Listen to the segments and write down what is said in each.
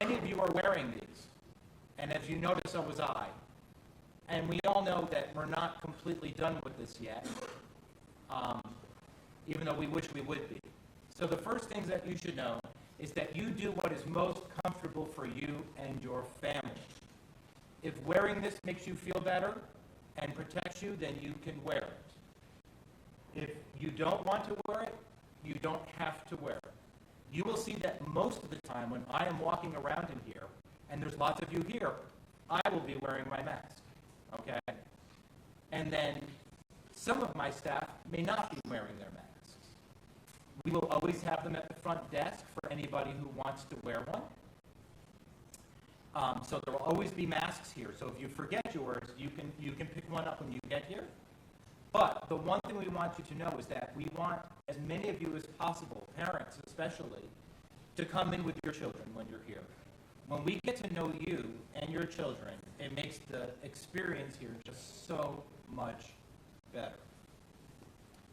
many of you are wearing these, and as you notice, so was I. And we all know that we're not completely done with this yet, even though we wish we would be. So the first things that you should know is that you do what is most comfortable for you and your family. If wearing this makes you feel better and protects you, then you can wear it. If you don't want to wear it, you don't have to wear it. You will see that most of the time when I am walking around in here, and there's lots of you here, I will be wearing my mask, okay? And then some of my staff may not be wearing their masks. We will always have them at the front desk for anybody who wants to wear one. So there will always be masks here. So if you forget yours, you can pick one up when you get here. But the one thing we want you to know is that we want as many of you as possible, parents especially, to come in with your children when you're here. When we get to know you and your children, it makes the experience here just so much better.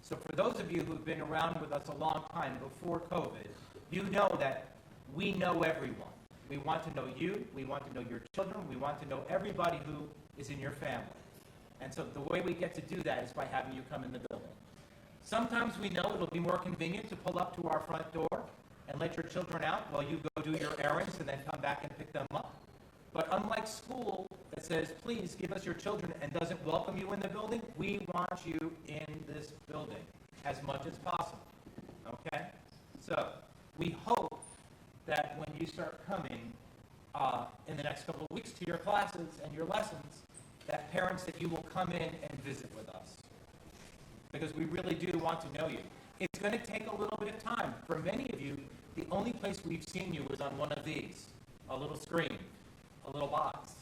So for those of you who've been around with us a long time before COVID, you know that we know everyone. We want to know you, we want to know your children, we want to know everybody who is in your family. And so the way we get to do that is by having you come in the building. Sometimes we know it'll be more convenient to pull up to our front door and let your children out while you go do your errands and then come back and pick them up. But unlike school that says, please give us your children and doesn't welcome you in the building, we want you in this building as much as possible, okay? So we hope that when you start coming in the next couple of weeks to your classes and your lessons, that parents, that you will come in and visit with us. Because we really do want to know you. It's going to take a little bit of time. For many of you, the only place we've seen you is on one of these, a little screen, a little box.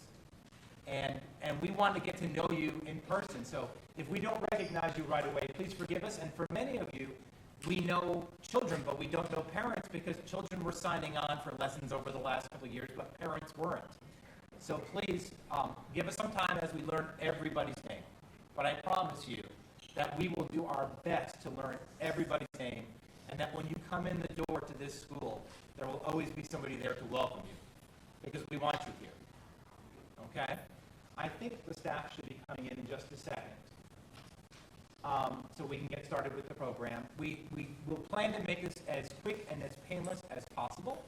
And we want to get to know you in person. So if we don't recognize you right away, please forgive us. And for many of you, we know children, but we don't know parents because children were signing on for lessons over the last couple of years, but parents weren't. So please give us some time as we learn everybody's name. But I promise you that we will do our best to learn everybody's name, and that when you come in the door to this school, there will always be somebody there to welcome you, because we want you here. Okay? I think the staff should be coming in just a second, so we can get started with the program. We will plan to make this as quick and as painless as possible,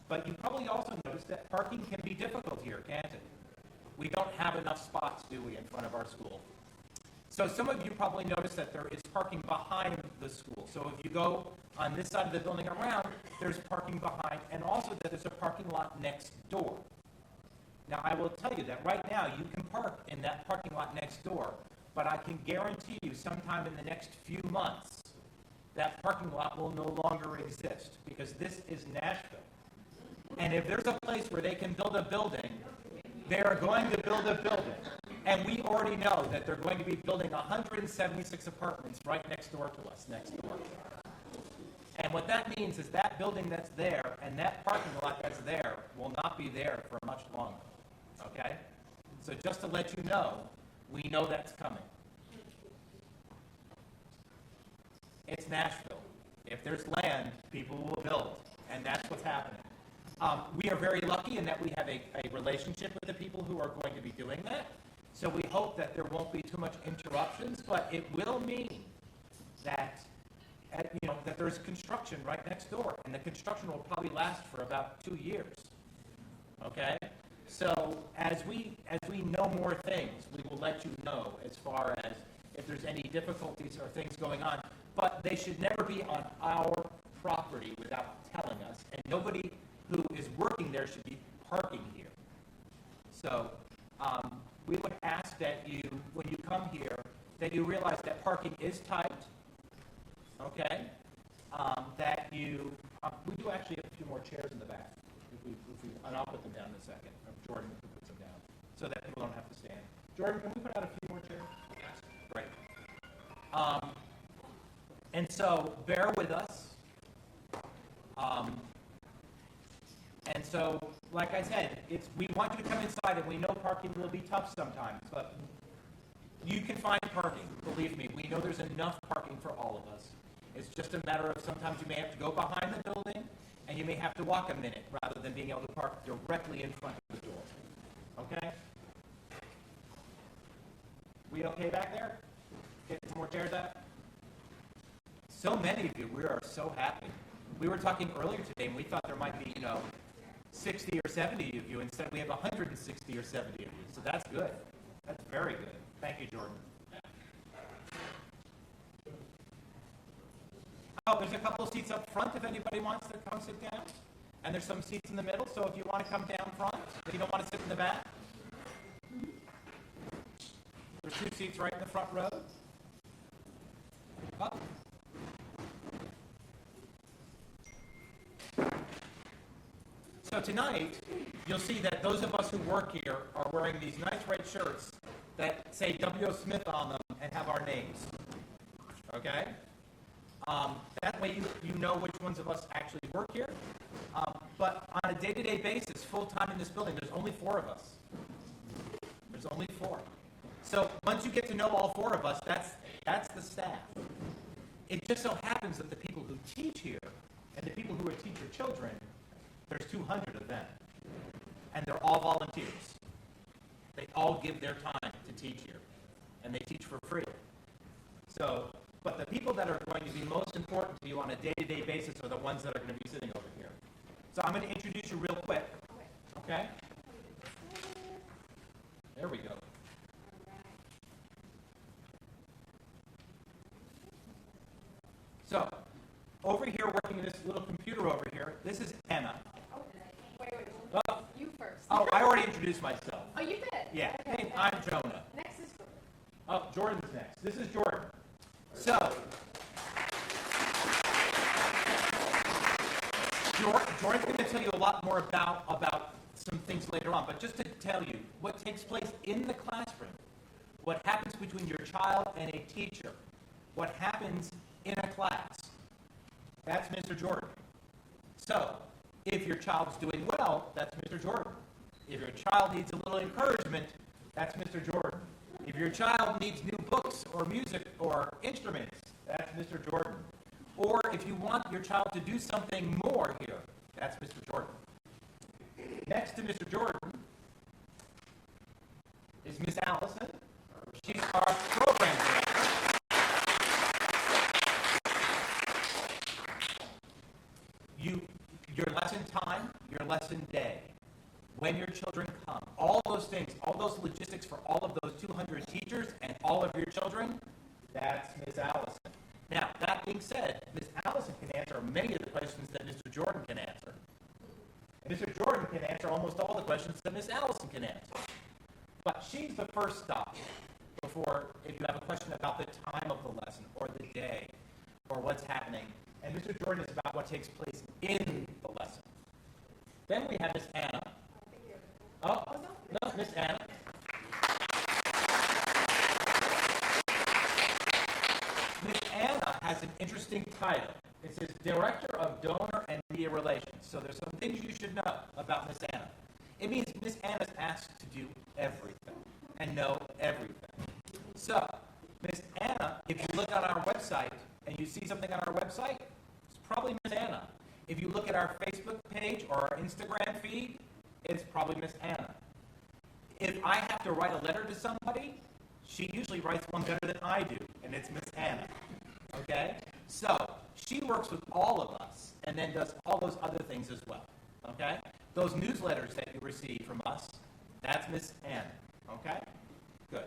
but you probably also noticed that parking can be difficult here, can't it? We don't have enough spots, do we, in front of our school? So some of you probably noticed that there is parking behind the school. So if you go on this side of the building around, there's parking behind, and also that there's a parking lot next door. Now, I will tell you that right now you can park in that parking lot next door, but I can guarantee you sometime in the next few months, that parking lot will no longer exist, because this is Nashville. And if there's a place where they can build a building, they are going to build a building. And we already know that they're going to be building 176 apartments right next door to us, next door. And what that means is that building that's there and that parking lot that's there will not be there for much longer, okay? So just to let you know, we know that's coming. It's Nashville. If there's land, people will build, and that's what's happening. We are very lucky in that we have a relationship with the people who are going to be doing that. So we hope that there won't be too much interruptions, but it will mean that that there's construction right next door, and the construction will probably last for about 2 years. Okay? So as we know more things, we will let you know as far as if there's any difficulties or things going on. But they should never be on our property without telling us, and nobody who is working there should be parking here. So we would ask that you, when you come here, that you realize that parking is tight, okay? That you, we do actually have a few more chairs in the back, and I'll put them down in a second. Jordan can put them down, so that people don't have to stand. Jordan, can we put out a few more chairs? Yes. Great. And so, bear with us. And so, like I said, we want you to come inside, and we know parking will be tough sometimes, but you can find parking. Believe me, we know there's enough parking for all of us. It's just a matter of sometimes you may have to go behind the building. and you may have to walk a minute rather than being able to park directly in front of the door. Okay? We okay back there? Get some more chairs out? So many of you, we are so happy. We were talking earlier today, and we thought there might be, 60 or 70 of you. Instead, we have 160 or 70 of you. So that's good. That's very good. Thank you, Jordan. Oh, there's a couple of seats up front if anybody wants to come sit down. And there's some seats in the middle, so if you want to come down front, if you don't want to sit in the back. There's 2 seats right in the front row. Up. So tonight, you'll see that those of us who work here are wearing these nice red shirts that say W.O. Smith on them and have our names. Okay? That way you know which ones of us actually work here. But on a day-to-day basis, full-time in this building, there's only 4 of us. There's only 4. So once you get to know all 4 of us, that's the staff. It just so happens that the people who teach here and the people who teach your children, there's 200 of them. And they're all volunteers. They all give their time to teach here. And they teach for free. So, but the people that are going to be most important to you on a day-to-day basis are the ones that are going to be sitting over here. So I'm going to introduce you real quick. Okay? There we go. So, over here, working in this little computer over here, this is Anna. Wait. Oh, You first. oh, I already introduced myself. Oh, you did? Yeah. Okay. Hey, I'm Jonah. Next is Jordan. Oh, Jordan's next. This is Jordan. So, Jordan's going to tell you a lot more about some things later on, but just to tell you what takes place in the classroom, what happens between your child and a teacher, what happens in a class. That's Mr. Jordan. So, if your child's doing well, that's Mr. Jordan. If your child needs a little encouragement, that's Mr. Jordan. If your child needs new books or music or instruments, that's Mr. Jordan. Or if you want your child to do something more here, that's Mr. Jordan. Next to Mr. Jordan is Miss Allison. She's our program director. Your lesson time, your lesson day, when your children come, all those things, all those logistics for all of those 200 teachers and all of your children, that's Miss Allison. Now, that being said, Miss Allison can answer many of the questions that Mr. Jordan can answer. And Mr. Jordan can answer almost all the questions that Miss Allison can answer. But she's the first stop before, if you have a question about the time of the lesson or the day or what's happening. And Mr. Jordan is about what takes place in the lesson. Then we have Miss Anna. Oh, no, Miss Anna. Miss Anna has an interesting title. It says Director of Donor and Media Relations. So there's some things you should know about Miss Anna. It means Miss Anna's asked to do everything and know everything. So, Miss Anna, if you look on our website and you see something on our website, it's probably Miss Anna. If you look at our Facebook page or our Instagram feed, it's probably Miss Anna. If I have to write a letter to somebody, she usually writes one better than I do, and it's Miss Anna. Okay? So, she works with all of us and then does all those other things as well. Okay? Those newsletters that you receive from us, that's Miss Anna. Okay? Good.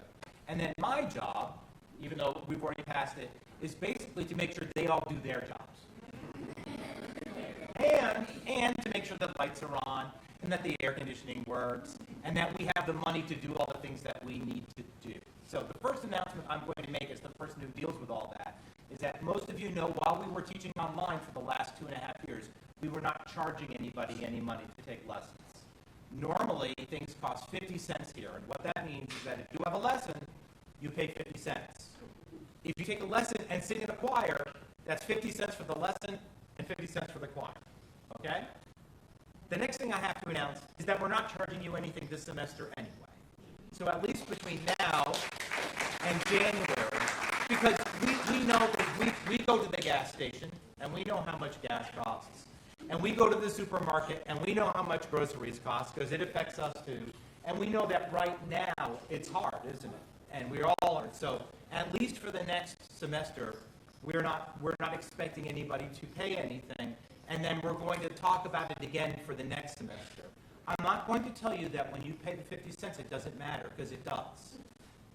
And then my job, even though we've already passed it, is basically to make sure they all do their jobs. And to make sure that lights are on, and that the air conditioning works, and that we have the money to do all the things that we need to do. So the first announcement I'm going to make as the person who deals with all that is that most of you know while we were teaching online for the last 2.5 years, we were not charging anybody any money to take lessons. Normally, things cost 50 cents here, and what that means is that if you have a lesson, you pay 50 cents. If you take a lesson and sing in a choir, that's 50 cents for the lesson and 50 cents for the choir. Okay? The next thing I have to announce is that we're not charging you anything this semester anyway. So at least between now and January, because we know that we go to the gas station and we know how much gas costs. And we go to the supermarket and we know how much groceries cost because it affects us too. And we know that right now it's hard, isn't it? And we all are. So at least for the next semester, we're not expecting anybody to pay anything. And then we're going to talk about it again for the next semester. I'm not going to tell you that when you pay the 50 cents, it doesn't matter, because it does.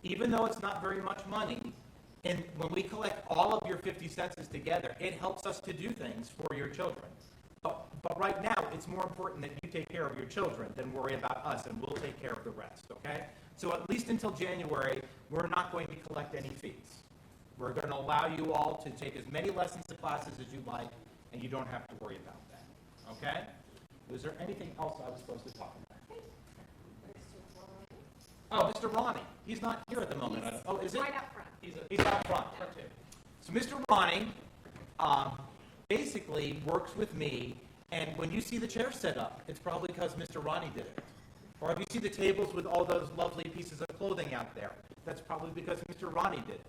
Even though it's not very much money, and when we collect all of your 50 cents together, it helps us to do things for your children. But right now, it's more important that you take care of your children than worry about us, and we'll take care of the rest, okay? So at least until January, we're not going to collect any fees. We're going to allow you all to take as many lessons and classes as you like, and you don't have to worry about that, okay? Was there anything else I was supposed to talk about? Oh, Mr. Ronnie. He's not here at the moment. Oh, is it? Right up front. He's out front. Okay. So Mr. Ronnie basically works with me, and when you see the chair set up, it's probably because Mr. Ronnie did it. Or if you see the tables with all those lovely pieces of clothing out there, that's probably because Mr. Ronnie did it.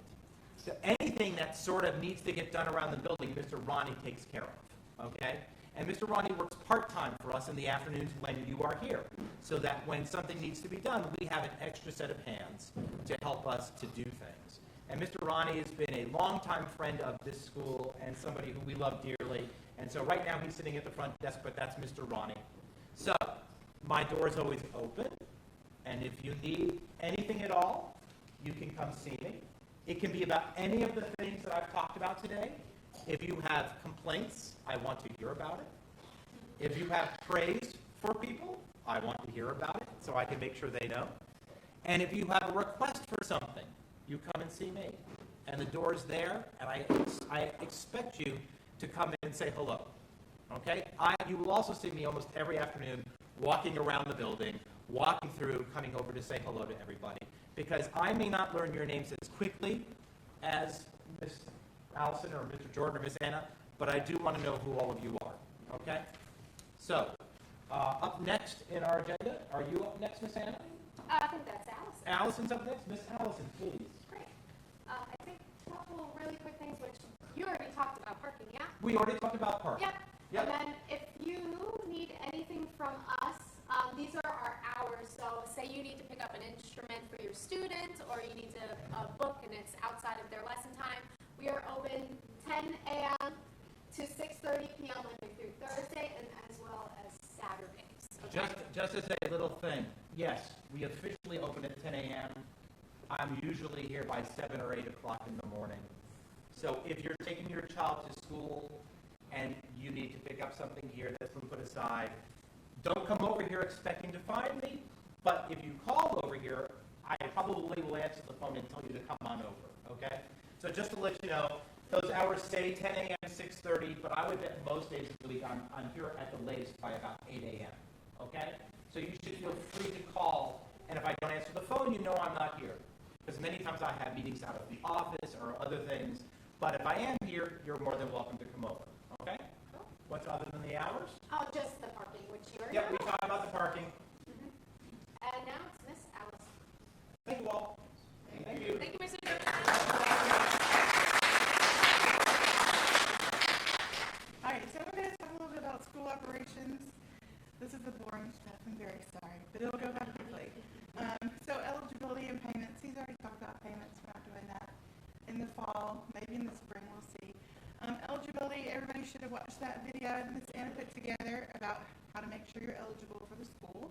So anything that sort of needs to get done around the building, Mr. Ronnie takes care of, okay? And Mr. Ronnie works part-time for us in the afternoons when you are here, so that when something needs to be done, we have an extra set of hands to help us to do things. And Mr. Ronnie has been a longtime friend of this school and somebody who we love dearly. And so right now he's sitting at the front desk, but that's Mr. Ronnie. So my door is always open, and if you need anything at all, you can come see me. It can be about any of the things that I've talked about today. If you have complaints, I want to hear about it. If you have praise for people, I want to hear about it so I can make sure they know. And if you have a request for something, you come and see me. And the door's there, and I expect you to come in and say hello. Okay? You will also see me almost every afternoon walking around the building, walking through, coming over to say hello to everybody. Because I may not learn your names as quickly as Miss Allison or Mr. Jordan or Miss Anna, but I do want to know who all of you are. Okay? So, up next in our agenda, are you up next, Miss Anna? I think that's Allison. Allison's up next. Miss Allison, please. Great. I think a couple really quick things, which you already talked about parking, yeah? We already talked about parking. Yep. Yep. And then if you need anything from us, these are our hours. So say you need to pick up an instrument for your student, or you need to book and it's outside of their lesson time, we are open 10 a.m. to 6:30 p.m. Monday through Thursday, and as well as Saturdays. Okay? Just as a little thing, yes, we officially open at 10 a.m. I'm usually here by 7 or 8 o'clock in the morning. So if you're taking your child to school and you need to pick up something here that's been put aside, don't come over here expecting to find me, but if you call over here, I probably will answer the phone and tell you to come on over, okay? So just to let you know, those hours say 10 a.m. to 6:30, but I would bet most days of the week I'm here at the latest by about 8 a.m., okay? So you should feel free to call, and if I don't answer the phone, you know I'm not here. Because many times I have meetings out of the office or other things, but if I am here, you're more than welcome to come over, okay? What's other than the hours? Oh, just the parking, which you already Yep, we know. talked about the parking. And now it's Miss Allison. Thank you all. Thank you. Thank you, Mr. All right, so we're going to talk a little bit about school operations. This is the boring stuff, I'm very sorry, but it'll go by quickly. So eligibility and payments, he's already talked about payments, we're not doing that in the fall, maybe in the spring, we'll see. Eligibility, everybody should have watched that video Miss Anna put together about how to make sure you're eligible for the school.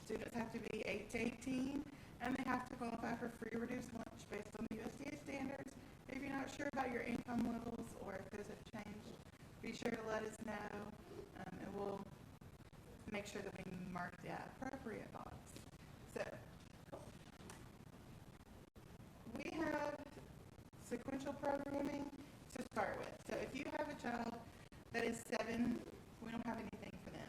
Students have to be 8 to 18, and they have to qualify for free or reduced lunch based on the USDA standards. If you're not sure about your income levels or if those have changed, be sure to let us know, and we'll make sure that we mark the appropriate box. So, we have sequential programming to start with. So if you have a child that is 7, we don't have anything for them.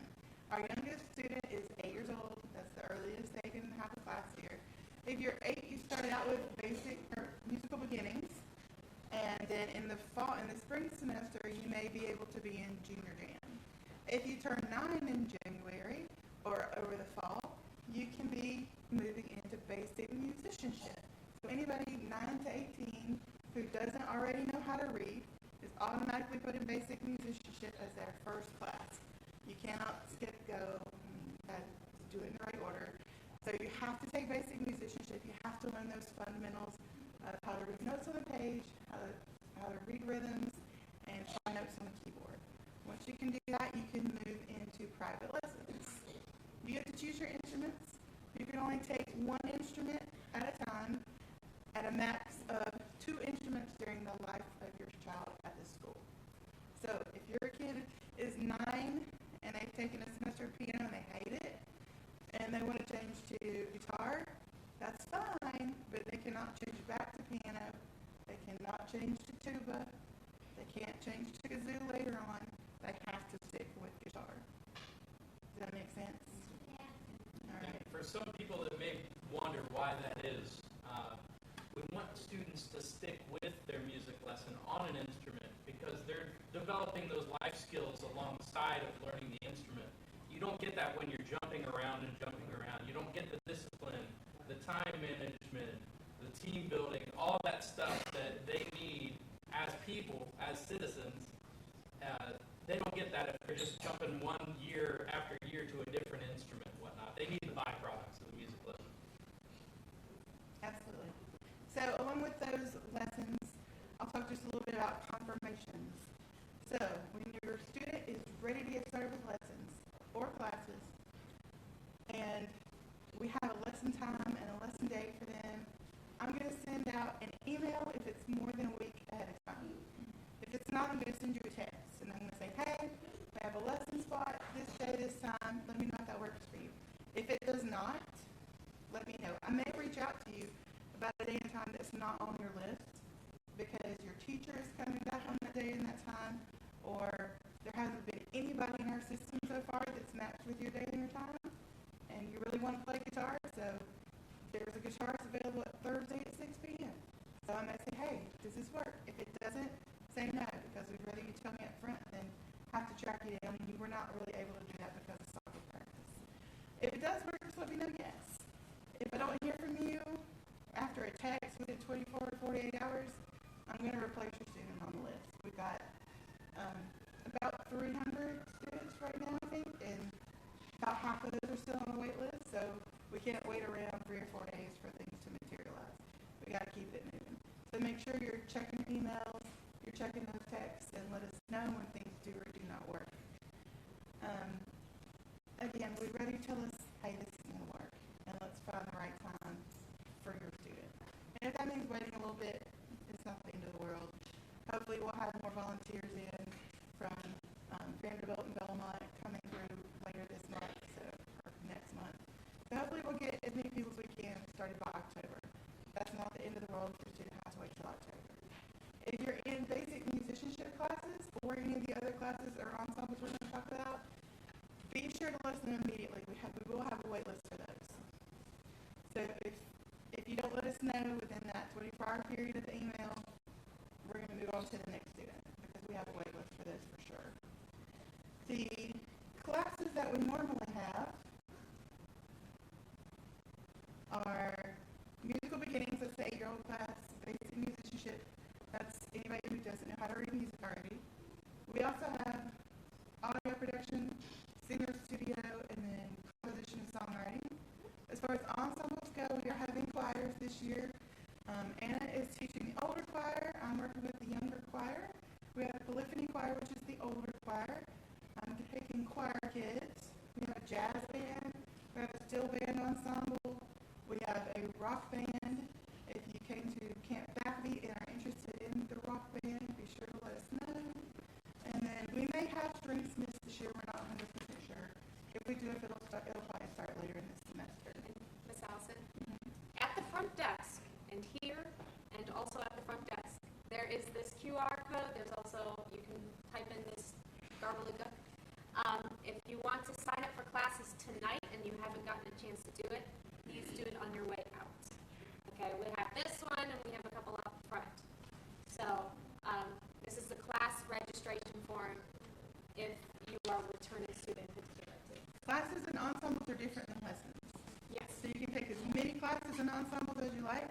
Our youngest student is 8 years old. That's the earliest they can have a class here. If you're 8, you start out with basic or musical beginnings. And then in the spring semester, you may be able to be in junior jam. If you turn 9 in January or over the fall, you can be moving into basic musicianship. So anybody 9 to 18 who doesn't already know how to read is automatically put in basic musicianship as their first class. do it in the right order. So you have to take basic musicianship. You have to learn those fundamentals of how to read notes on the page, how to read rhythms, and find notes on the keyboard. Once you can do that, you can move into private lessons. You get to choose your instruments. You can only take one instrument at a time at a max of 2 instruments during the life of your child at the school. So if your kid is 9 and they've taken a semester of piano and they hate it, and they want to change to guitar, that's fine, but they cannot change back to piano. They cannot change to tuba. They can't change to kazoo later on. They have to stick with guitar. Does that make sense? Yeah. All right. For some people that may wonder why that is, we want students to stick with their music lesson on an instrument because they're developing those life skills alongside of learning the instrument. You don't get that when you're jumping around and jumping around. You don't get the discipline, the time management, the team building, all that stuff that they need as people, as citizens. They don't get that if they're just jumping one year after year to a different instrument and whatnot. They need the byproducts of the music lesson. Absolutely. So along with those lessons, I'll talk just a little bit about confirmations. So when your student is ready to get started with lessons or classes, and we have a lesson time and a lesson date for them, I'm going to send out an email if it's more than a week ahead of time. If it's not, I'm going to send you a text, and I'm going to say, hey, we have a lesson spot this day, this time. Let me know if that works for you. If it does not, let me know. I may reach out to you about a day and time that's not on your list because your teacher is coming back on that day and that time, or there hasn't been anybody in our system so far that's matched with your day and your time, and you really want to play guitar, so there's a guitarist available at Thursday at 6 p.m. So I might say, hey, does this work? If it doesn't, say no, because we'd rather you tell me up front than have to track you down, and you were not really able to do that because of soccer practice. If it does work, just let me know yes. If I don't hear from you after a text within 24 or 48 hours, I'm going to replace your student on the list. We've got about 300 students right now, I think, and about half of those are still on the wait list, so we can't wait around 3 or 4 days for things to materialize. We got to keep it moving. So make sure you're checking your emails, you're checking those texts, and let us know when things do or do not work. Again, we'd rather you tell us, hey, this is going to work, and let's find the right time for your student. And if that means waiting a little bit, it's not the end of the world. Hopefully we'll have more volunteers in from Vanderbilt and Belmont coming through later this month, or next month. So hopefully we'll get as many people as we can started by October. That's not the end of the world if your student has to wait till October. If you're in basic musicianship classes or any of the other classes or ensembles we're going to talk about, be sure to let us know immediately. We will have a wait list for those. So if you don't let us know within that 24-hour period of the email, we're going to move on to the next student because we have a wait list for those for sure. The classes that we normally have are musical beginnings, that's the 8-year-old class, basic musicianship, that's anybody who doesn't know how to read music already. We also have audio production, singer studio, and then composition and songwriting. As far as ensembles go, we are having choirs this year. Anna is teaching the older choir. I'm working with the younger choir. We have Polyphony Choir, which is the older choir. I'm taking choir kids. We have a jazz band. We have a steel band ensemble. We have a rock band. If you came to Camp Backbeat and are interested in the rock band, be sure to let us know. And then we may have Stringsmiths this year. We're not 100% sure. If we do, it'll probably start later in this semester. Miss Allison, at the front desk, and here, and also at the front desk, there is this QR code. There's also, you can type in this gobbledygook. If you want to sign up for classes tonight and you haven't gotten a chance to do it, please do it on your way out. Okay, we have this one and we have a couple up front. So this is the class registration form if you are a returning student particularly. Classes and ensembles are different than lessons. Yes. So you can take as many classes and ensembles as you like,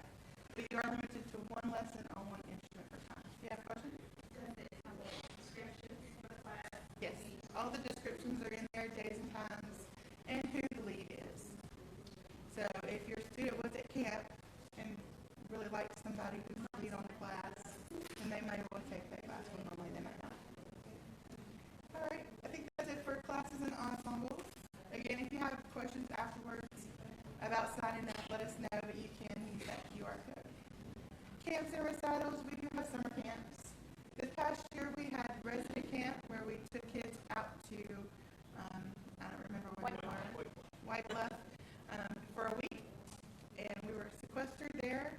but you are limited to one lesson on one instrument per time. Do you have a question? Descriptions for the class. Yes. All the descriptions are in there, days and times, and who the lead is. somebody who's lead on the class, and they may want to take that class when normally they might not. All right, I think that's it for classes and ensembles. Again, if you have questions afterwards about signing up, let us know, but you can use that QR code. Camps and recitals, we do have summer camps. This past year, we had resident camp where we took kids out to, I don't remember where we were, White Bluff, for a week. And we were sequestered there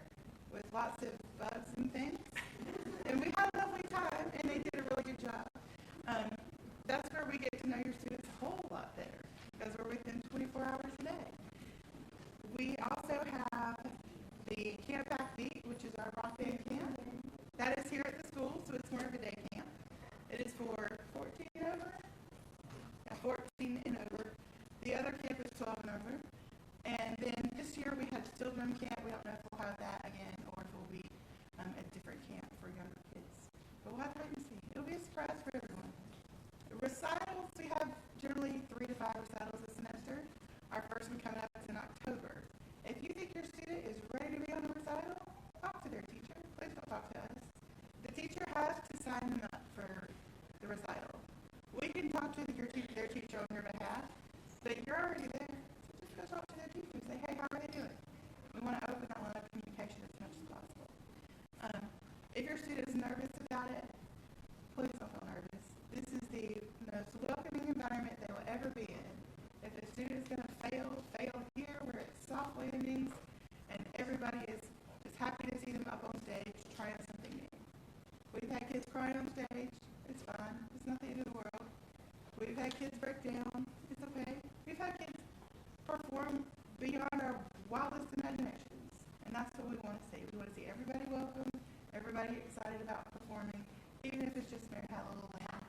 with lots of bugs and things. And we had a lovely time, and they did a really good job. That's where we get to know your students a whole lot better, because we're with them 24 hours a day. We also have the Camp Backbeat, which is our rock band camp. That is here at the school, so it's more of a day camp. It is for 14 and over. Yeah, 14 and over. The other camp is 12 and over. And then this year we had children camp. We don't know if we'll have that again or if it will be a different camp for younger kids. But we'll have to wait and see. It'll be a surprise for everyone. Recitals, we have generally 3 to 5 recitals a semester. Our first one coming up is in October. If you think your student is ready to be on a recital, talk to their teacher. Please don't talk to us. The teacher has to sign them up for the recital. We can talk to their teacher on your behalf, but you're already there. So just go talk to their teacher and say, hey, how are they doing? We want to open that line of communication as much as possible. If your student is nervous about it, please don't feel nervous. This is the most welcoming environment they will ever be in. If a student is going to fail here where it's soft landings and everybody is just happy to see them up on stage trying something new. We've had kids crying on stage. It's fine. It's not the end of the world. We've had kids break down. It's okay. We've had kids perform beyond our wildest imaginations. And that's what we want to see. We want to see everybody welcome, everybody excited about performing, even if it's just Mary Had a Little Lamb,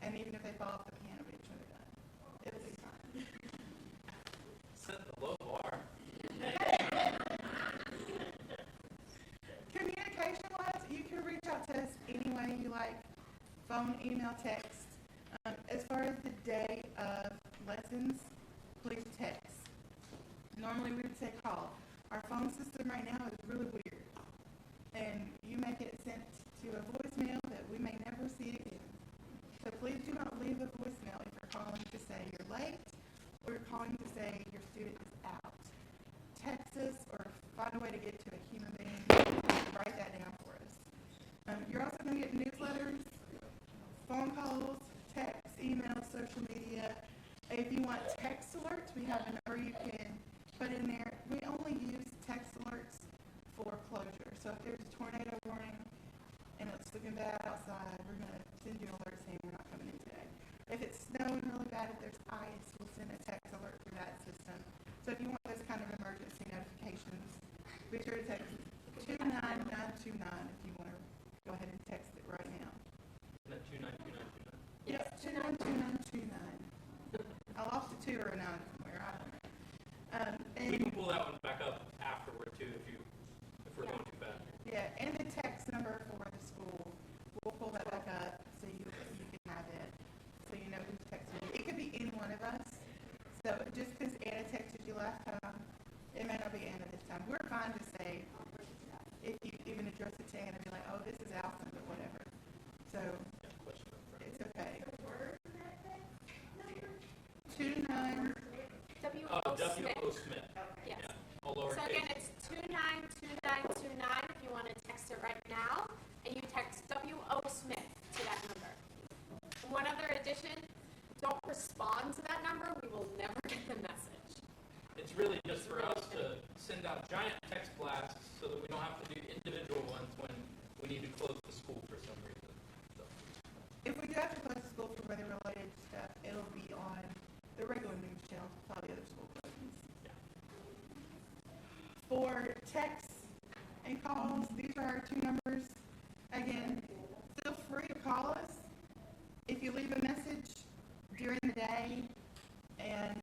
and even if they fall off the piano bench when they're done. It'll be fine. Set the low bar. Communication-wise, you can reach out to us any way you like, phone, email, text. As far as the day of lessons, please text. Normally we would say call. Our phone system right now is really weird, and you may get sent to a voicemail that we may never see again. So please do not leave a voicemail if you're calling to say you're late or you're calling to say your student is out. Text us or find a way to get to a human being. Write that down for us. You're also going to get newsletters, phone calls, text, email, social media. If you want text alerts, we have a number you can put in there. We only use text alerts for closure. So if there's a tornado warning and it's looking bad outside, we're going to send you an alert saying we're not coming in today. If it's snowing really bad, if there's ice, we'll send a text alert through that system. So if you want those kind of emergency notifications, be sure to text 29929 if you want to go ahead and text it right now. Isn't that 292929? Yep, 29929. I lost a 2 or a 9 somewhere, I don't know. We can pull that one back up afterward too if we're going too fast. Yeah, and the text number for the school, we'll pull that back up so you can have it, so you know who's texting you. It could be any one of us. So just because Anna texted you last time, it may not be Anna this time. We're fine to say, if you even address it to Anna, be like, oh, this is Allison, but whatever. So it's okay. 29. W.O. Smith. Yes. Yeah, all So lowercase. again, it's 292929 if you want to text it right now, and you text W.O. Smith to that number. And one other addition, don't respond to that number, we will never get the message. It's really just for us to send out giant text blasts so that we don't have to do individual ones when we need to close the school for some reason. So, If we do have to close the school for weather-related stuff, it'll be on the regular news channel, probably other school closings. yeah. For texts and calls, these are our 2 numbers. Again, feel free to call us. If you leave a message during the day and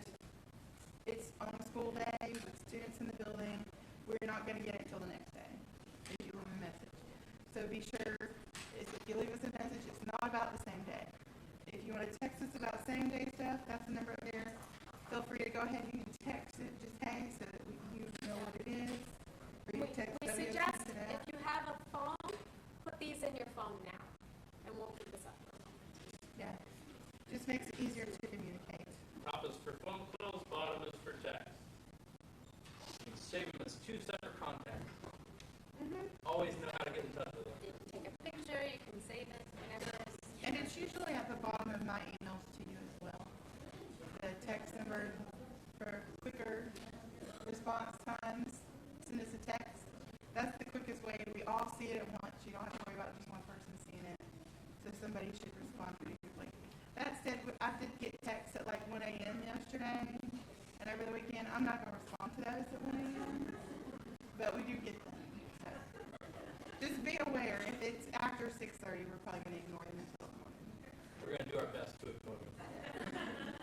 it's on a school day with students in the building, we're not going to get it until the next day if you leave a message. So be sure, if you leave us a message, it's not about the same day. If you want to text us about same day stuff, that's the number up there. Feel free to go ahead and text it, just hey, so that you know what it is. Or you We text we WSC suggest today. if you have a save them as 2 separate contacts. Mhm. Always know how to get in touch with them. You can take a picture, you can save it, whatever it is. And it's usually at the bottom of my emails to you as well. The text number for quicker response times, send us a text. That's the quickest way. We all see it at once. You don't have to worry about just one person seeing it. So somebody should respond pretty quickly. That said, I did get texts at like 1 a.m. yesterday and over the weekend. I'm not going to respond to those at 1 a.m., but we do get them. So just be aware, if it's after 6:30, we're probably going to ignore them until the morning. We're going to do our best to ignore them.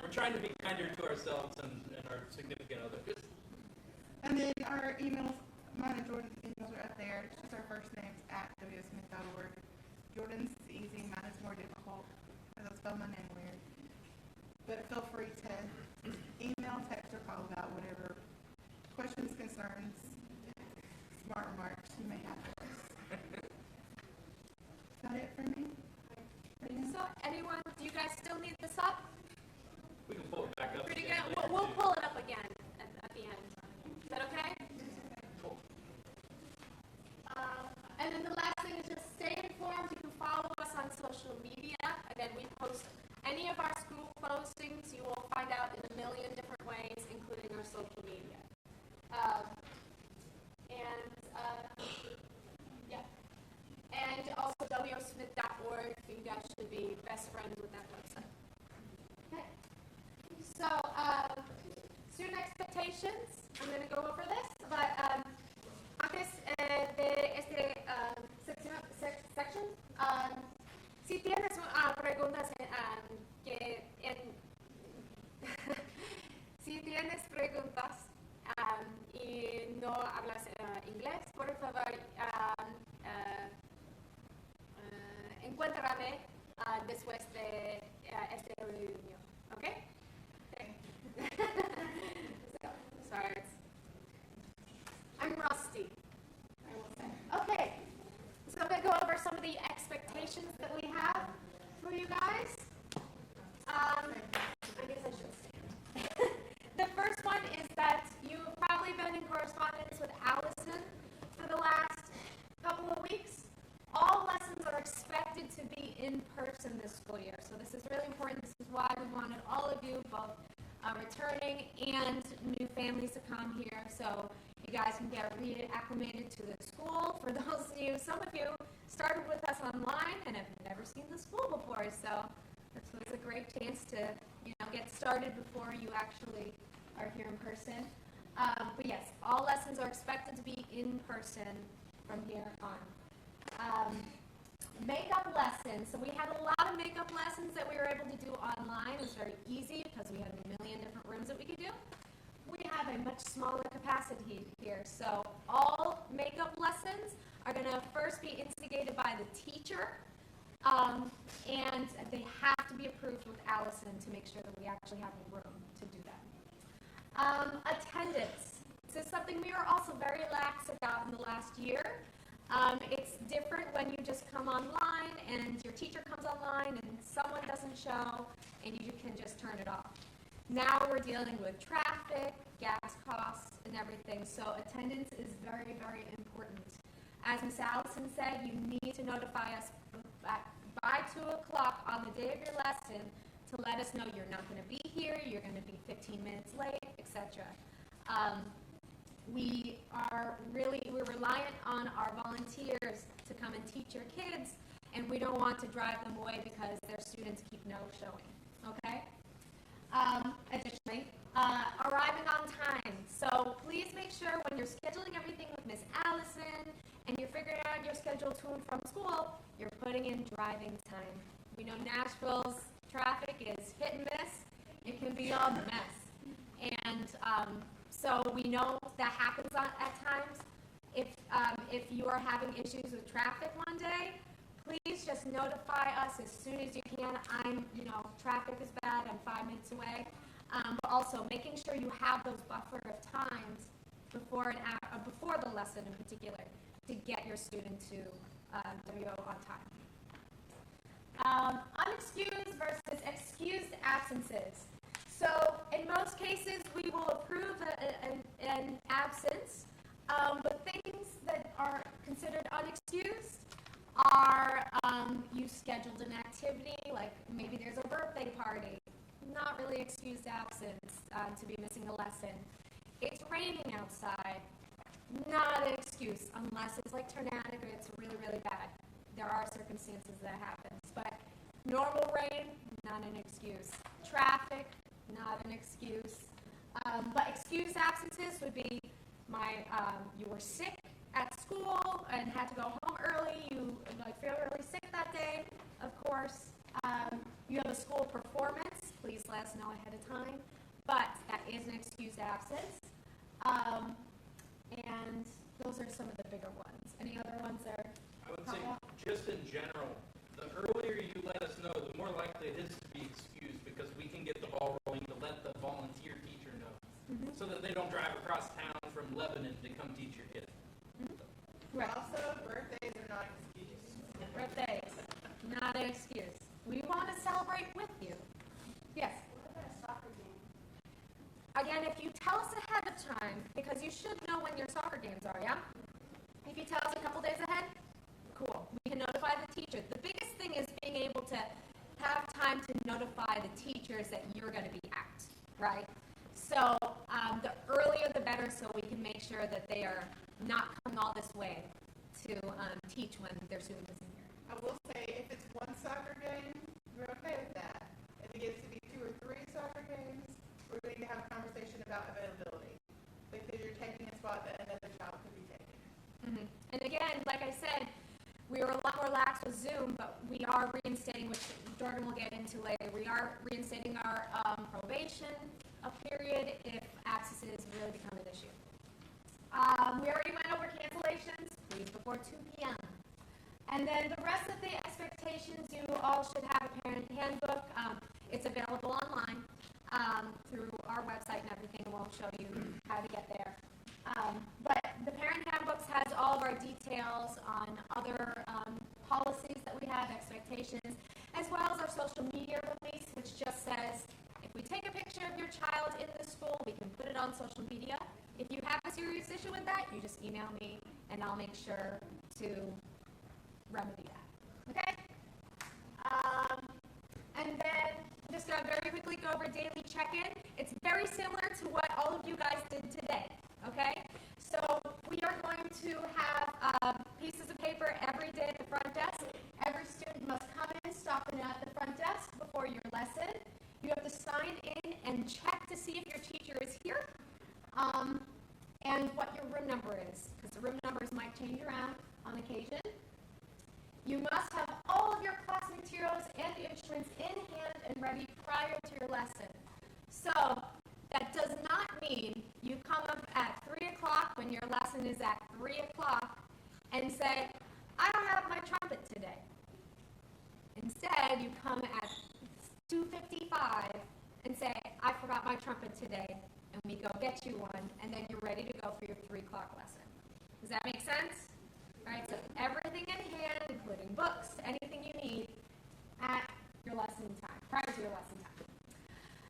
We're trying to be kinder to ourselves and our significant others. And then our emails, mine and Jordan's emails are up there. It's just our first names at wsmith.org. Jordan's is easy, mine is more difficult because I spell my name weird. But feel free to email, text, or call about whatever questions, concerns, smart remarks you may have for us. Is that it for me? So anyone, do you guys still need this up? We can pull it back up. Pretty again good. later, We'll too. pull it up again at the end. Is that okay? Cool. And then the last thing is just stay informed. You can follow us on social media. Again, we post any of our school postings. You will find out in a million different ways, including our social media. And also wsmith.org. You guys should be best friends with that website. Okay. So, student expectations. I'm going to go over this, but antes de este section, si tienes preguntas si tienes preguntas y no hablas inglés, por favor, encuéntrame después de esta reunión, ¿ok? So, sorry, I'm rusty, I will say. Okay, so I'm going to go over some of the expectations that we have for you guys. I guess I should stand. The first one is that you've probably been in correspondence with Allison for the last couple of weeks. All lessons are expected to be in person this school year, so this is really important. This is why we wanted all of you, both returning and new families, to come here so you guys can get reacclimated to the school. For those of you, some of you started with us online and have never seen the school before, so this was a great chance to get started before you actually are here in person. But yes, all lessons are expected to be in person from here on. Makeup lessons. So we had a lot of makeup lessons that we were able to do online. It was very easy because we had a million different rooms that we could do. We have a much smaller capacity here. So all makeup lessons are going to first be instigated by the teacher. And they have to be approved with Allison to make sure that we actually have a room to do that. Attendance. This is something we were also very lax about in the last year. It's different when you just come online and your teacher comes online and someone doesn't show and you can just turn it off. Now we're dealing with traffic, gas costs, and everything, so attendance is very, very important. As Ms. Allison said, you need to notify us by 2 o'clock on the day of your lesson to let us know you're not going to be here, you're going to be 15 minutes late, etc. We're reliant on our volunteers to come and teach your kids, and we don't want to drive them away because their students keep no showing, okay? Additionally, arriving on time. So please make sure when you're scheduling everything with Miss Allison and you're figuring out your schedule to and from school, you're putting in driving time. We know Nashville's traffic is hit and miss. It can be a mess. And so we know that happens at times. If you are having issues with traffic one day, please just notify us as soon as you can. Traffic is bad, I'm 5 minutes away. But also making sure you have those buffer of times before the lesson in particular to get your student to WO on time. Unexcused versus excused absences. So in most cases, we will approve an absence you scheduled an activity, like maybe there's a birthday party, not really excused absence to be missing a lesson. It's raining outside, not an excuse unless it's like tornadic or it's really, really bad. There are circumstances that happens, but normal rain, not an excuse. Traffic, not an excuse. But excused absences would be you were sick at school and had to go home early. You feel really sick that day, of course. You have a school performance. Please let us know ahead of time. But that is an excused absence. And those are some of the bigger ones. Any other ones there? I would say, just in general, the earlier you let us know, the more likely it is to be excused, because we can get the ball rolling to let the volunteer teacher know, so that they don't drive across town from Lebanon to come teach your kid. Right. Also, birthdays are not excused. Birthdays, not an excuse. We want to celebrate with you. Yes? Again, if you tell us ahead of time, because you should know when your soccer games are, yeah? If you tell us a couple days ahead, cool. We can notify the teacher. The biggest thing is being able to have time to notify the teachers that you're going to be at, right? So the earlier the better, so we can make sure that they are not coming all this way to teach when their student isn't here. I will say, if it's one soccer game, we're okay with that. If it gets to be 2 or 3 soccer games, we're going to have a conversation about availability, because you're taking a spot that another child could be taking. Mm-hmm. And again, like I said, we were a lot more lax with Zoom, but we are reinstating, which Jordan will get into later, we are reinstating our probation period if absences really become an issue. We already went over cancellations, please before 2 p.m. And then the rest of the expectations, you all should have a parent handbook. It's available online through our website and everything, and we'll show you how to get there. But the parent handbooks has all of our details on other policies that we have, expectations, as well as our social media release, which just says, if we take a picture of your child in the school, we can put it on social media. If you have a serious issue with that, you just email me, and I'll make sure to remedy that. Okay? And then I'm just going to very quickly go over daily check-in. It's very similar to what all of you guys did today. Okay? So we are going to have pieces of paper every day at the front desk. Every student must come in, stop in at the front desk before your lesson. You have to sign in and check to see if your teacher is here and what your room number is, because the room numbers might change around on occasion. You must have all of your class materials and instruments in hand and ready prior to your lesson. So that does not mean you come up at 3 o'clock when your lesson is at 3 o'clock and say, I don't have my trumpet today. Instead, you come at 2:55 and say, I forgot my trumpet today, and we go get you one, and then you're ready to go for your 3 o'clock lesson. Does that make sense? All right, so everything in hand, including books, anything you need at your lesson time, prior to your lesson time.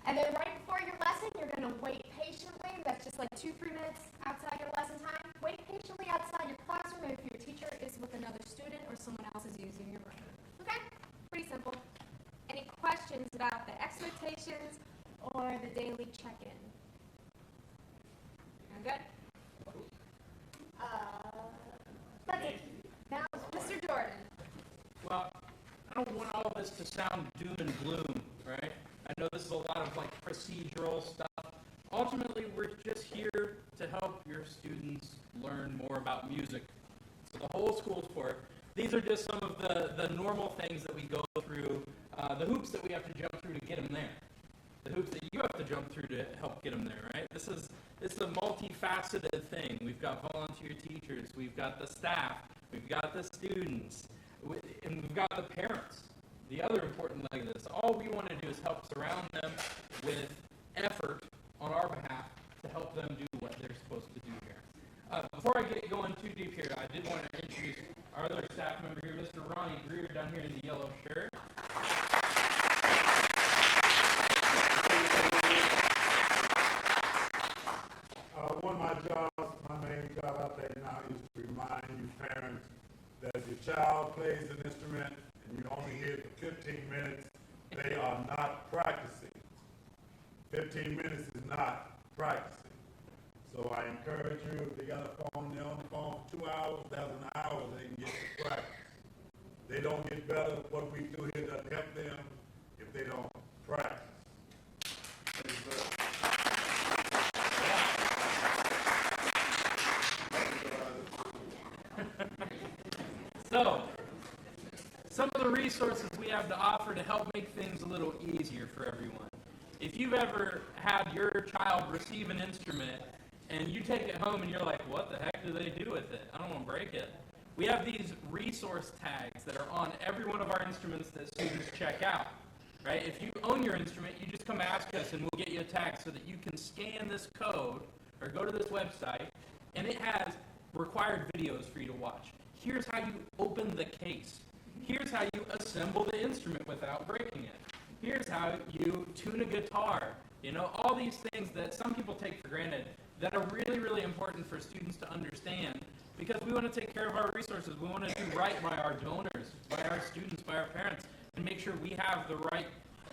And then right before your lesson, you're going to wait patiently. That's just like 2-3 minutes outside your lesson time. Wait patiently outside your classroom if your teacher is with another student or someone else is using your room. Okay? Pretty simple. Any questions about the expectations or the daily check-in? I'm good? That's it. Now, Mr. Jordan. Well, I don't want all this to sound doom and gloom, right? I know this is a lot of procedural stuff. Ultimately, we're just here to help your students learn more about music. So the whole school's for it. These are just some of the normal things that we go through, the hoops that we have to jump through to get them there. The hoops that you have to jump through to help get them there, right? This is a multifaceted thing. We've got volunteer teachers, we've got the staff, we've got the students, and we've got the parents. The other important leg of this, all we want to do is help surround them with effort on our behalf to help them do what they're supposed to do here. Before I get going too deep here, I did want to introduce our other staff member here, Mr. Ronnie Greer, down here in the yellow shirt. One of my jobs, my main job out there now is to remind you parents that if your child plays an instrument and you only only here for 15 minutes, they are not practicing. 15 minutes is not practicing. So I encourage you, if they got a phone, they're on the phone for 2 hours, that's an hour they can get to practice. They don't get better. What we do here doesn't help them if they don't practice. So, some of the resources we have to offer to help make things a little easier for everyone. If you've ever had your child receive an instrument and you take it home and you're like, what the heck do they do with it? I don't want to break it. We have these resource tags that are on every one of our instruments that students check out. Right? If you own your instrument, you just come ask us and we'll get you a tag so that you can scan this code or go to this website and it has required videos for you to watch. Here's how you open the case. Here's how you assemble the instrument without breaking it. Here's how you tune a guitar. You know, all these things that some people take for granted that are really, really important for students to understand because we want to take care of our resources. We want to do right by our donors, by our students, by our parents, and make sure we have the right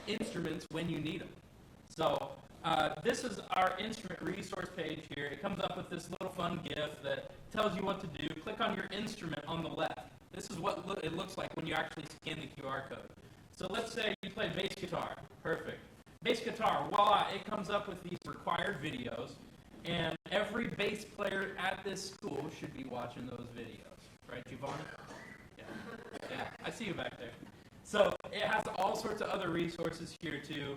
instruments when you need them. So this is our instrument resource page here. It comes up with this little fun GIF that tells you what to do. Click on your instrument on the left. This is what it looks like when you actually scan the QR code. So let's say you play bass guitar. Perfect. Bass guitar, voila, it comes up with these required videos, and every bass player at this school should be watching those videos. Right, Giovanni? Yeah, I see you back there. So it has all sorts of other resources here too,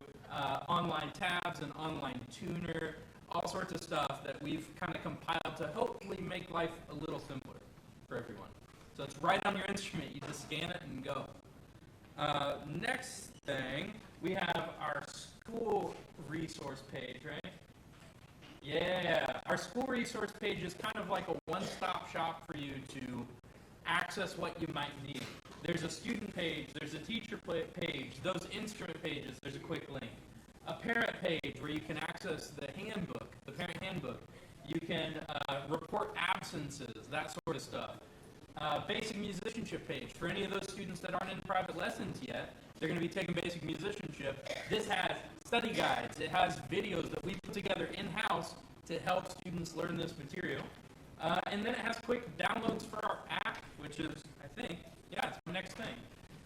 online tabs, an online tuner, all sorts of stuff that we've kind of compiled to hopefully make life a little simpler for everyone. So it's right on your instrument. You just scan it and go. Next thing, we have our school resource page, right? Yeah, our school resource page is kind of like a one-stop shop for you to access what you might need. There's a student page, there's a teacher page, those instrument pages, there's a quick link. A parent page where you can access the handbook, the parent handbook. You can report absences, that sort of stuff. Basic musicianship page. For any of those students that aren't in private lessons yet, they're going to be taking basic musicianship. This has study guides. It has videos that we put together in-house to help students learn this material. And then it has quick downloads for our app, which is, I think, yeah, it's the next thing.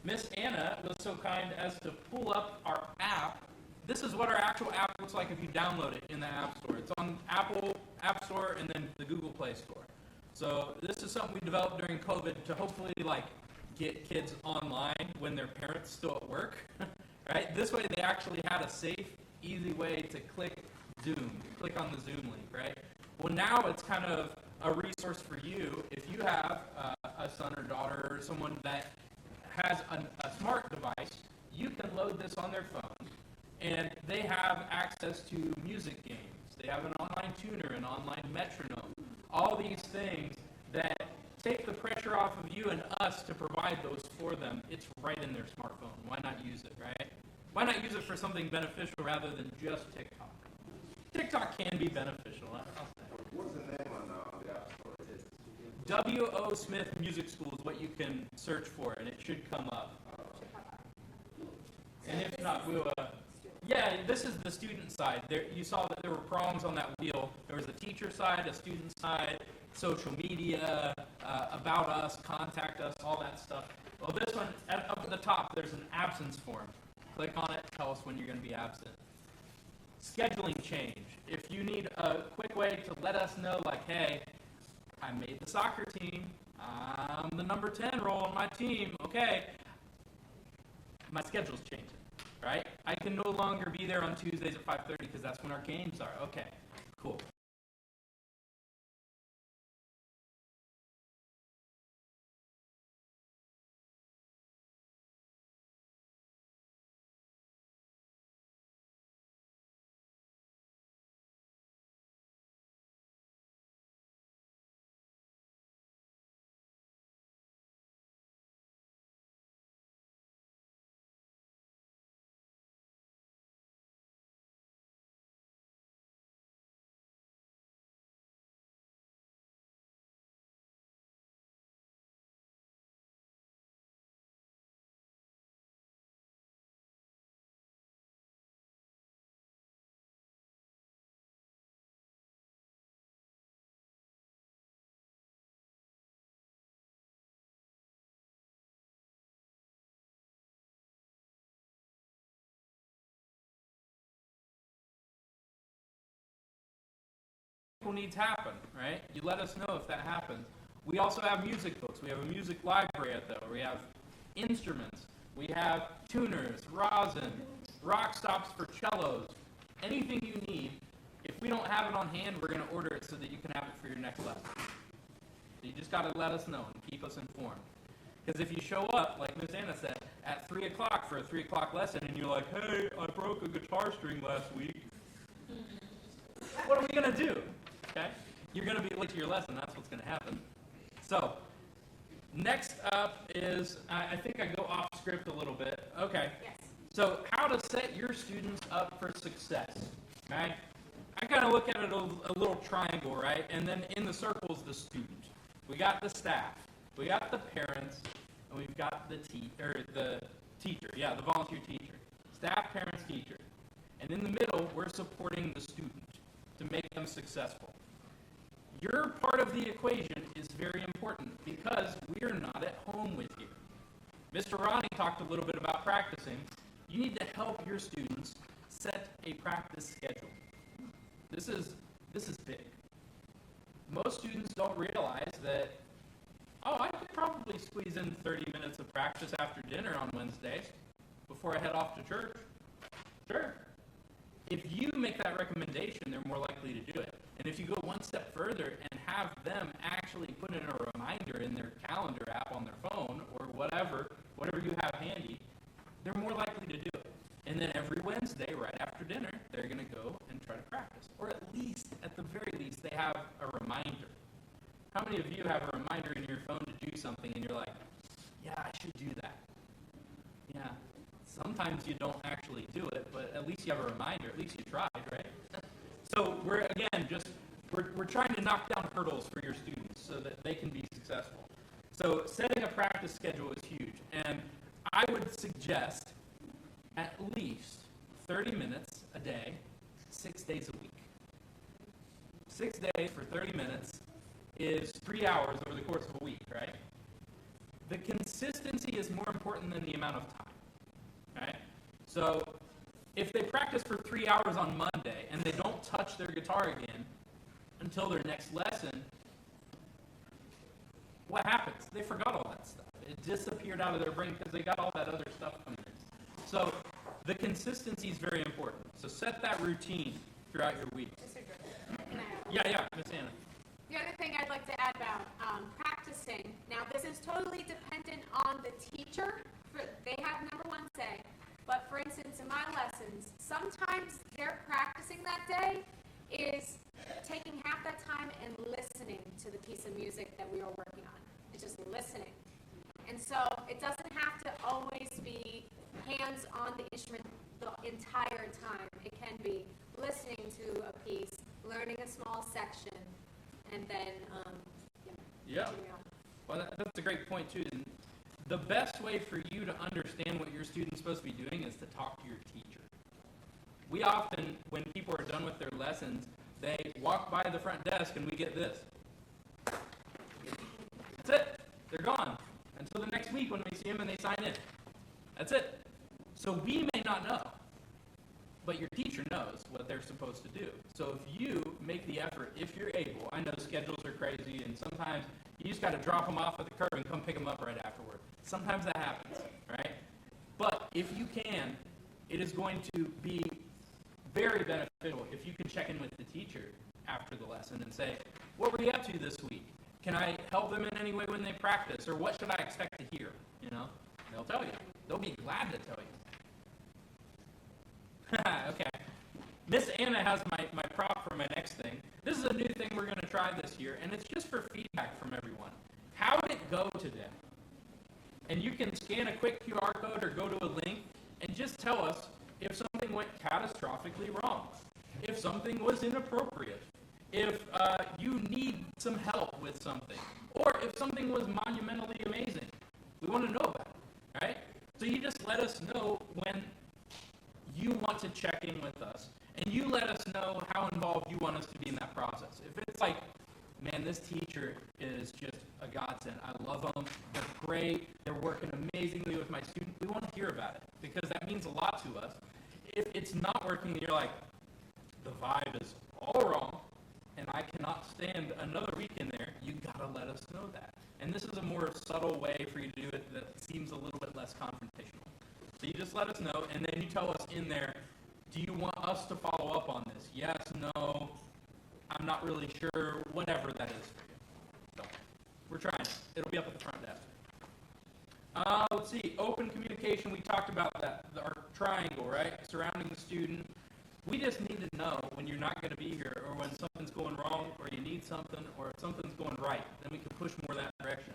Miss Anna was so kind as to pull up our app. This is what our actual app looks like if you download it in the App Store. It's on Apple App Store and then the Google Play Store. So this is something we developed during COVID to hopefully get kids online when their parents still at work, right? This way they actually had a safe, easy way to click Zoom, click on the Zoom link, right? Well, now it's kind of a resource for you if you have a son or daughter or someone that has a smart device. You can load this on their phone, and they have access to music games. They have an online tuner, an online metronome, all these things that take the pressure off of you and us to provide those for them. It's right in their smartphone. Why not use it, right? Why not use it for something beneficial rather than just TikTok? TikTok can be beneficial. I'll say. What's the name on the App Store? W.O. Smith Music School is what you can search for, and it should come up. And if not, we'll... yeah, this is the student side. There, you saw that there were prongs on that wheel. There was a teacher side, a student side, social media, about us, contact us, all that stuff. Well, this one, up at the top, there's an absence form. Click on it, tell us when you're going to be absent. Scheduling change. If you need a quick way to let us know, like, hey, I made the soccer team. I'm the number 10 role on my team. Okay. My schedule's changing, right? I can no longer be there on Tuesdays at 5:30 because that's when our games are. Okay, cool. technical needs happen, right? You let us know if that happens. We also have music books. We have a music library out there. We have instruments. We have tuners, rosin, rock stops for cellos. Anything you need. If we don't have it on hand, we're going to order it so that you can have it for your next lesson. So you just got to let us know and keep us informed. Because if you show up, like Miss Anna said, at 3 o'clock for a 3 o'clock lesson, and you're like, hey, I broke a guitar string last week, what are we going to do? Okay? You're going to be late to your lesson. That's what's going to happen. So, next up is, I think I go off script a little bit. Okay. Yes. So, how to set your students up for success, right? I kind of look at it a little triangle, right? And then in the circle is the student. We got the staff, we got the parents, and we've got the teacher. Yeah, the volunteer teacher. Staff, parents, teacher. And in the middle, we're supporting the student to make them successful. Your part of the equation is very important because we are not at home with you. Mr. Ronnie talked a little bit about practicing. You need to help your students set a practice schedule. This is big. Most students don't realize that, I could probably squeeze in 30 minutes of practice after dinner on Wednesdays before I head off to church. Sure. If you make that recommendation, they're more likely to do it. And if you go one step further and have them actually put in a reminder in their calendar app on their phone or whatever you have handy, they're more likely to do it. And then every Wednesday, right after dinner, they're going to go and try to practice. Or at the very least, they have a reminder. How many of you have a reminder in your phone to do something and you're like, yeah, I should do that? Yeah. Sometimes you don't actually do it, but at least you have a reminder. At least you tried, right? So we're trying to knock down hurdles for your students so that they can be successful. So setting a practice schedule is huge. And I would suggest at least 30 minutes a day, 6 days a week. 6 days for 30 minutes is 3 hours over the course of a week, right? The consistency is more important than the amount of time, right? So if they practice for 3 hours on Monday and they don't touch their guitar again until their next lesson, what happens? They forgot all that stuff. It disappeared out of their brain because they got all that other stuff coming in. So the consistency is very important. So set that routine throughout your week. Can I- Yeah, Miss Anna. The other thing I'd like to add about practicing, now this is totally dependent on the teacher, they have number one say, but for instance, in my lessons, sometimes their practicing that day is taking half that time and listening to the piece of music that we are working on. It's just listening. And so it doesn't have to always be hands on the instrument the entire time. It can be listening to a piece, learning a small section, and then, Yeah. continuing on. Well, that's a great point, too. And the best way for you to understand what your student's supposed to be doing is to talk to your teacher. We often, when people are done with their lessons, they walk by the front desk and we get this. That's it. They're gone. Until the next week when we see them and they sign in. That's it. So we may not know, but your teacher knows what they're supposed to do. So if you make the effort, if you're able, I know schedules are crazy and sometimes you just got to drop them off at the curb and come pick them up right afterward. Sometimes that happens, right? But if you can, it is going to be very beneficial if you can check in with the teacher after the lesson and say, what were you up to this week? Can I help them in any way when they practice? Or what should I expect to hear? You know, they'll tell you. They'll be glad to tell you. Okay. Miss Anna has my prop for my next thing. This is a new thing we're going to try this year, and it's just for feedback from everyone. How did it go today? And you can scan a quick QR code or go to a link and just tell us if something went catastrophically wrong, if something was inappropriate, if you need some help with something, or if something was monumentally amazing. We want to know about it, right? So you just let us know when you want to check in with us, and you let us know how involved you want us to be in that process. If it's like, man, this teacher is just a godsend. I love them. They're great. They're working amazingly with my student. We want to hear about it because that means a lot to us. If it's not working and you're like, the vibe is all wrong and I cannot stand another week in there, you gotta let us know that. And this is a more subtle way for you to do it that seems a little bit less confrontational. So you just let us know, and then you tell us in there, do you want us to follow up on this? Yes, no, I'm not really sure, whatever that is for you. So, we're trying. It'll be up at the front desk. Let's see, open communication, we talked about that, our triangle, right? Surrounding the student. We just need to know when you're not going to be here, or when something's going wrong, or you need something, or if something's going right. Then we can push more that direction.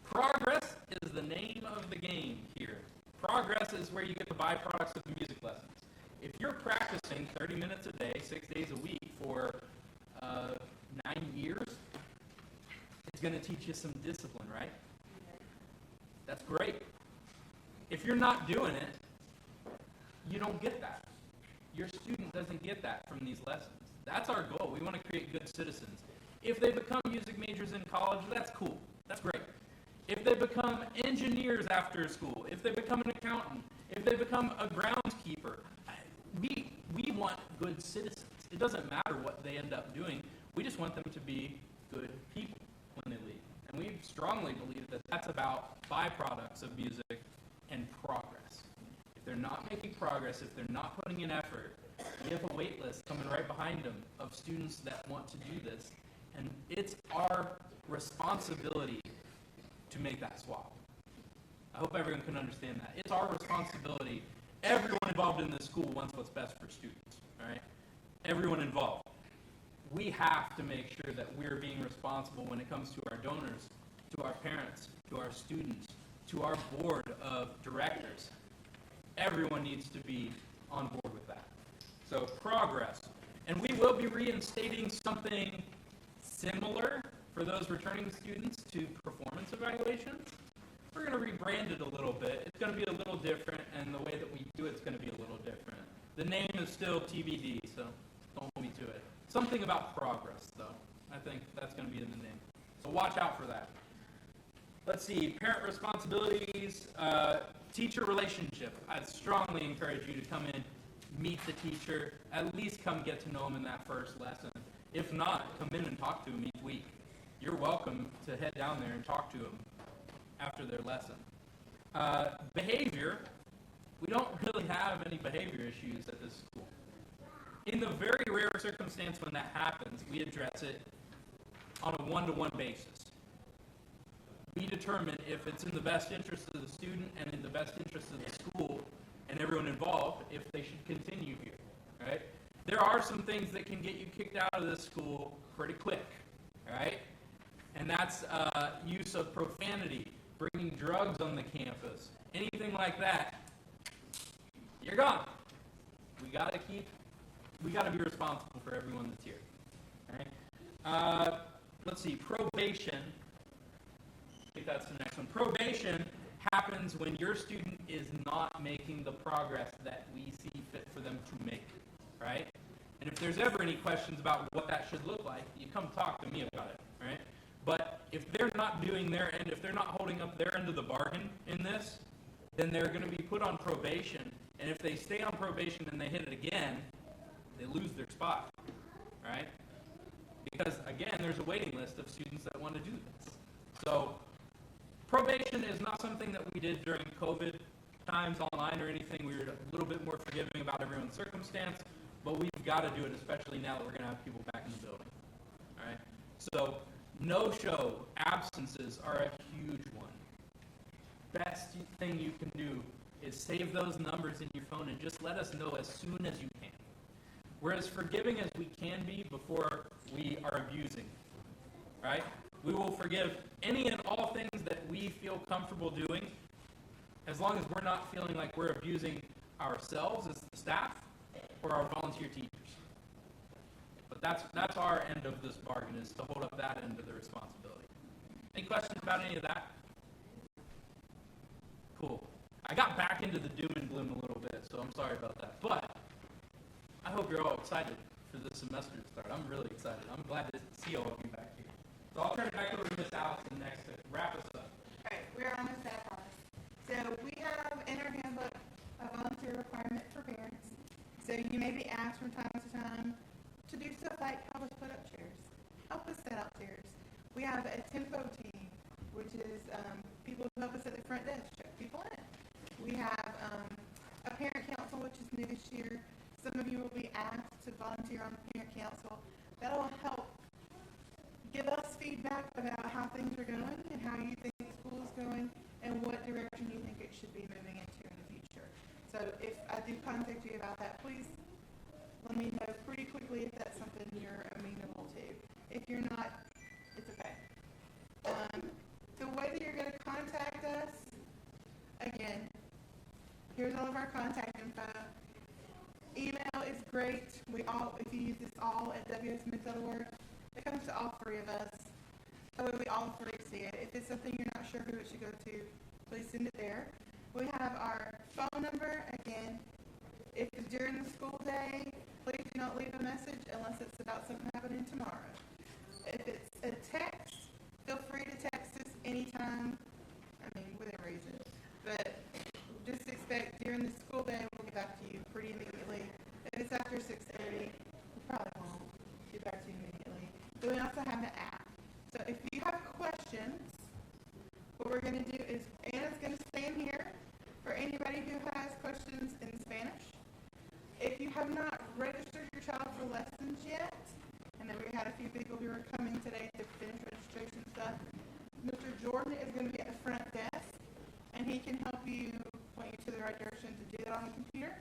Progress is the name of the game here. Progress is where you get the byproducts of the music lessons. If you're practicing 30 minutes a day, 6 days a week for 9 years, it's going to teach you some discipline, right? That's great. If you're not doing it, you don't get that. Your student doesn't get that from these lessons. That's our goal. We want to create good citizens. If they become music majors in college, that's cool. That's great. If they become engineers after school, if they become an accountant, if they become a groundskeeper, we want good citizens. It doesn't matter what they end up doing. We just want them to be good people when they leave. And we strongly believe that that's about byproducts of music and progress. If they're not making progress, if they're not putting in effort, we have a wait list coming right behind them of students that want to do this. And it's our responsibility to make that swap. I hope everyone can understand that. It's our responsibility. Everyone involved in this school wants what's best for students, all right? Everyone involved. We have to make sure that we're being responsible when it comes to our donors, to our parents, to our students, to our board of directors. Everyone needs to be on board with that. So progress. And we will be reinstating something similar for those returning students to performance evaluations. We're going to rebrand it a little bit. It's going to be a little different, and the way that we do it's going to be a little different. The name is still TBD, so don't hold me to it. Something about progress, though. I think that's going to be in the name. So watch out for that. Let's see, parent responsibilities, teacher relationship. I'd strongly encourage you to come in, meet the teacher, at least come get to know them in that first lesson. If not, come in and talk to them each week. You're welcome to head down there and talk to them after their lesson. Behavior, we don't really have any behavior issues at this school. In the very rare circumstance when that happens, we address it on a one-to-one basis. We determine if it's in the best interest of the student and in the best interest of the school and everyone involved if they should continue here, right? There are some things that can get you kicked out of this school pretty quick, right? And that's use of profanity, bringing drugs on the campus, anything like that. You're gone. We gotta be responsible for everyone that's here. Right? Let's see, probation. I think that's the next one. Probation happens when your student is not making the progress that we see fit for them to make, right? And if there's ever any questions about what that should look like, you come talk to me about it, right? But if they're not doing their end, if they're not holding up their end of the bargain in this, then they're going to be put on probation. And if they stay on probation and they hit it again, they lose their spot, right? Because, again, there's a waiting list of students that want to do this. So probation is not something that we did during COVID times online or anything. We were a little bit more forgiving about everyone's circumstance, but we've got to do it, especially now that we're going to have people back in the building, all right? So no-show absences are a huge one. Best thing you can do is save those numbers in your phone and just let us know as soon as you can. We're as forgiving as we can be before we are abusing, right? We will forgive any and all things that we feel comfortable doing as long as we're not feeling like we're abusing ourselves as the staff or our volunteer teachers. But that's our end of this bargain, is to hold up that end of the responsibility. Any questions about any of that? Cool. I got back into the doom and gloom a little bit, so I'm sorry about that. But I hope you're all excited for this semester to start. I'm really excited. I'm glad to see all of you back here. So I'll turn it back over to Ms. Allison next to wrap us up. All right, we're on the staff office. So we have in our handbook a volunteer requirement for parents. So you may be asked from time to time to do stuff like, help us put up chairs, help us set out chairs. We have a tempo team, which is people who help us at the front desk, check people in. We have a parent council, which is new this year. Some of you will be asked to volunteer on the parent council. That will help give us feedback about how things are going and how you think school is going and what direction you think it should be moving into in the future. So if I do contact you about that, please let me know pretty quickly if that's something you're amenable to. If you're not, it's okay. The way that you're going to contact us, again, here's all of our contact info. Email is great. If you use this all at wsmith.org, it comes to all three of us. That way we all three see it. If it's something you're not sure who it should go to, please send it there. We have our phone number. Again, if it's during the school day, please do not leave a message unless it's about something happening tomorrow. If it's a text, feel free to text us anytime, within reason. But just expect during the school day, we'll get back to you pretty immediately. If it's after 6:30, we probably won't get back to you immediately. But we also have the app. So if you have questions, what we're going to do is Anna's going to stand here for anybody who has questions in Spanish. If you have not registered your child for lessons yet, and then we had a few people who are coming today to finish registration stuff, Mr. Jordan is going to be at the front desk, and he can help you, point you to the right direction to do that on the computer.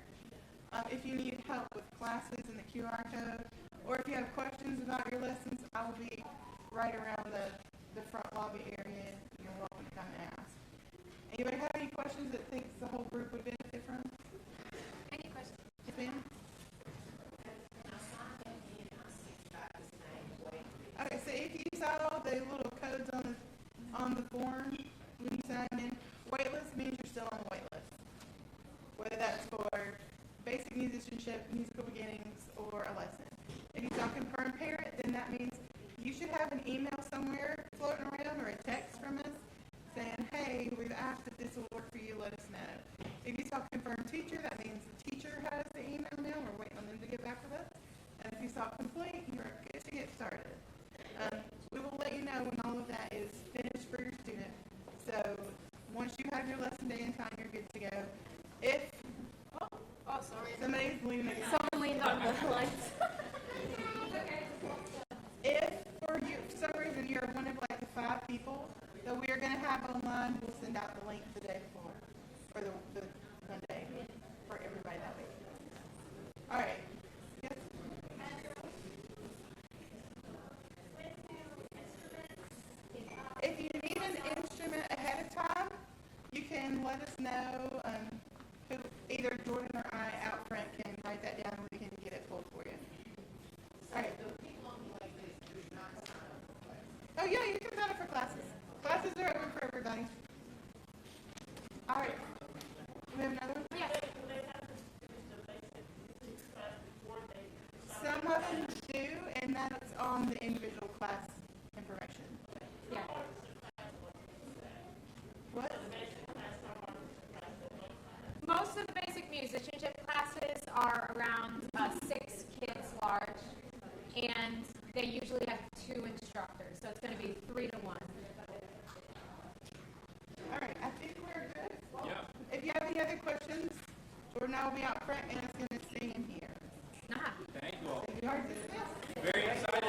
If you need help with classes and the QR code, or if you have questions about your lessons, I will be right around the front lobby area. You're welcome to come and ask. Anybody have any questions that thinks the whole group would benefit from? Any questions? Yes, ma'am? Okay, so if you saw the little codes on the form when you signed in, waitlist means you're still on the wait list. Whether that's for basic musicianship, musical beginnings, or a lesson. If you saw confirmed parent, then that means you should have an email somewhere floating around or a text from us saying, hey, we've asked if this will work for you, let us know. If you saw confirmed teacher, that means the teacher has the email now, we're waiting on them to get back with us. And if you saw complete, you're good to get started. We will let you know when all of that is finished for your student. So once you have your lesson day and time, you're good to go. If Sorry. somebody's leaning, Someone leaned on the lights. if for some reason you're one of like the 5 people that we are going to have online, we'll send out the link the day before, or the one day for everybody that week. All right. Yes. If you need an instrument ahead of time, you can let us know. Either Jordan or I out front can write that down and we can get it pulled for you. All right. Oh yeah, you can sign up for classes. Classes are open for everybody. All right. We have another one? Yes. Some of them do, and that's on the individual class information. Yeah. What? Most of the basic musicianship classes are around 6 kids large, and they usually have 2 instructors, so it's going to be 3 to 1. All right, I think we're good. Yeah. If you have any other questions, Jordan and I will be out front, and it's going to sing in here. Nah. Thank you all. You are dismissed. Very excited